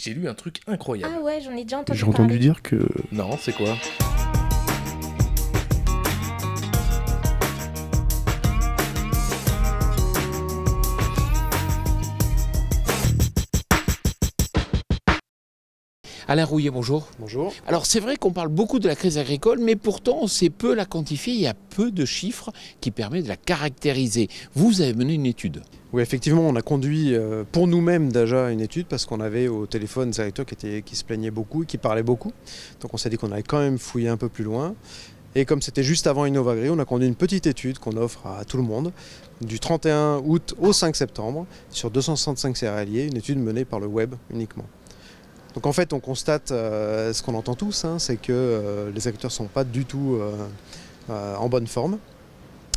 j'ai lu un truc incroyable. Ah ouais, j'en ai déjà entendu J'ai parler. entendu dire que... Non, c'est quoi? Alain Rouillet, bonjour. Bonjour. Alors c'est vrai qu'on parle beaucoup de la crise agricole, mais pourtant on sait peu la quantifier, il y a peu de chiffres qui permettent de la caractériser. Vous avez mené une étude. Oui, effectivement, on a conduit pour nous-mêmes déjà une étude parce qu'on avait au téléphone des agriculteurs qui se plaignaient beaucoup et qui parlaient beaucoup. Donc on s'est dit qu'on allait quand même fouiller un peu plus loin. Et comme c'était juste avant Innovagri, on a conduit une petite étude qu'on offre à tout le monde du 31 août au 5 septembre sur 265 céréaliers, une étude menée par le web uniquement. Donc en fait, on constate ce qu'on entend tous, c'est que les agriculteurs ne sont pas du tout en bonne forme.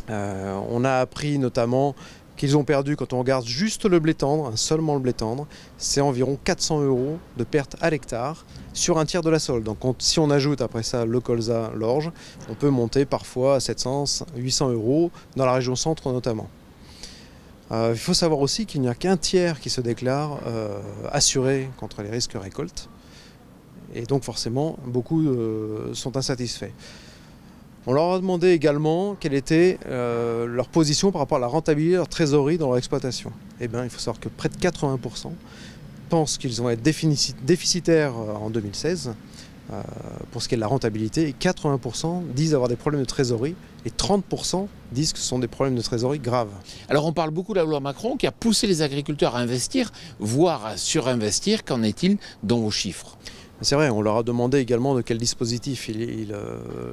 On a appris notamment qu'ils ont perdu, quand on regarde juste le blé tendre, seulement le blé tendre, c'est environ 400 € de perte à l'hectare sur un tiers de la solde. Donc si on ajoute après ça le colza, l'orge, on peut monter parfois à 700, 800 € dans la région centre notamment. Il faut savoir aussi qu'il n'y a qu'un tiers qui se déclare assuré contre les risques récoltes. Et donc forcément, beaucoup sont insatisfaits. On leur a demandé également quelle était leur position par rapport à la rentabilité, leur trésorerie dans leur exploitation. Eh bien, il faut savoir que près de 80% pensent qu'ils vont être déficitaires en 2016 pour ce qui est de la rentabilité, et 80% disent avoir des problèmes de trésorerie, et 30% disent que ce sont des problèmes de trésorerie graves. Alors on parle beaucoup de la loi Macron qui a poussé les agriculteurs à investir, voire à surinvestir. Qu'en est-il dans vos chiffres? C'est vrai, on leur a demandé également de quel dispositif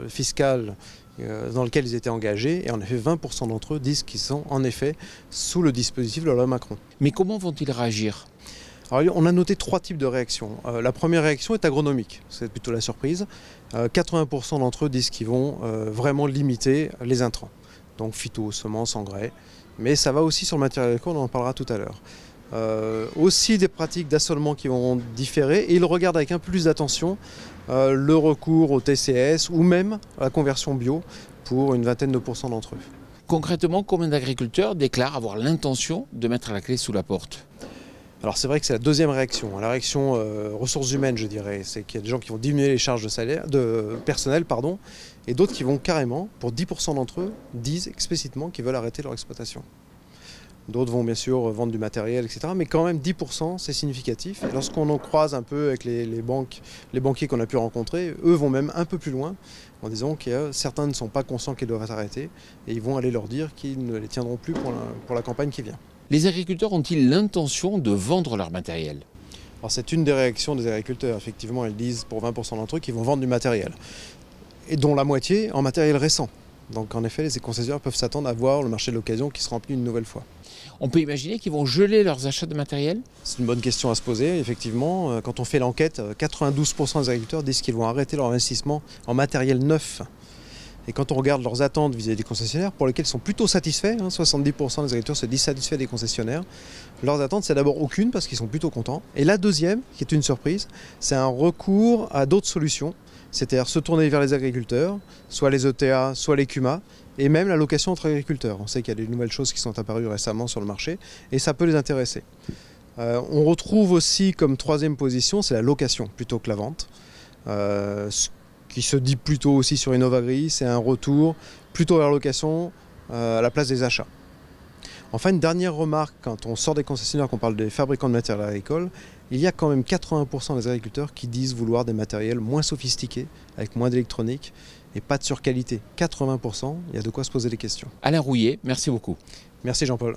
fiscal dans lequel ils étaient engagés, et en effet 20% d'entre eux disent qu'ils sont en effet sous le dispositif de la loi Macron. Mais comment vont-ils réagir? Alors, on a noté 3 types de réactions. La première réaction est agronomique, c'est plutôt la surprise. 80% d'entre eux disent qu'ils vont vraiment limiter les intrants, donc phyto, semences, engrais, mais ça va aussi sur le matériel agricole, on en parlera tout à l'heure. Aussi des pratiques d'assolement qui vont différer, et ils regardent avec un peu plus d'attention le recours au TCS ou même à la conversion bio pour une vingtaine de pourcents d'entre eux. Concrètement, combien d'agriculteurs déclarent avoir l'intention de mettre la clé sous la porte? Alors c'est vrai que c'est la deuxième réaction, la réaction ressources humaines je dirais, c'est qu'il y a des gens qui vont diminuer les charges de personnel, et d'autres qui vont carrément, pour 10% d'entre eux, disent explicitement qu'ils veulent arrêter leur exploitation. D'autres vont bien sûr vendre du matériel, etc. Mais quand même 10% c'est significatif. Et lorsqu'on en croise un peu avec les banquiers qu'on a pu rencontrer, eux vont même un peu plus loin en disant que certains ne sont pas conscients qu'ils doivent arrêter, et ils vont aller leur dire qu'ils ne les tiendront plus pour la campagne qui vient. Les agriculteurs ont-ils l'intention de vendre leur matériel? Alors c'est une des réactions des agriculteurs. Effectivement, ils disent pour 20% d'entre eux qu'ils vont vendre du matériel, et dont la moitié en matériel récent. Donc en effet, les concessionnaires peuvent s'attendre à voir le marché de l'occasion qui se remplit une nouvelle fois. On peut imaginer qu'ils vont geler leurs achats de matériel? C'est une bonne question à se poser, effectivement. Quand on fait l'enquête, 92% des agriculteurs disent qu'ils vont arrêter leur investissement en matériel neuf. Et quand on regarde leurs attentes vis-à-vis des concessionnaires, pour lesquels ils sont plutôt satisfaits, 70% des agriculteurs se disent satisfaits des concessionnaires, leurs attentes, c'est d'abord aucune parce qu'ils sont plutôt contents. Et la deuxième, qui est une surprise, c'est un recours à d'autres solutions, c'est-à-dire se tourner vers les agriculteurs, soit les ETA, soit les CUMA, et même la location entre agriculteurs. On sait qu'il y a des nouvelles choses qui sont apparues récemment sur le marché, et ça peut les intéresser. On retrouve aussi comme troisième position, c'est la location plutôt que la vente. Qui se dit plutôt aussi sur Innovagri, c'est un retour plutôt vers la location à la place des achats. Enfin, une dernière remarque, quand on sort des concessionnaires, qu'on parle des fabricants de matériel agricole, il y a quand même 80% des agriculteurs qui disent vouloir des matériels moins sophistiqués, avec moins d'électronique et pas de surqualité. 80%, il y a de quoi se poser des questions. Alain Rouillet, merci beaucoup. Merci Jean-Paul.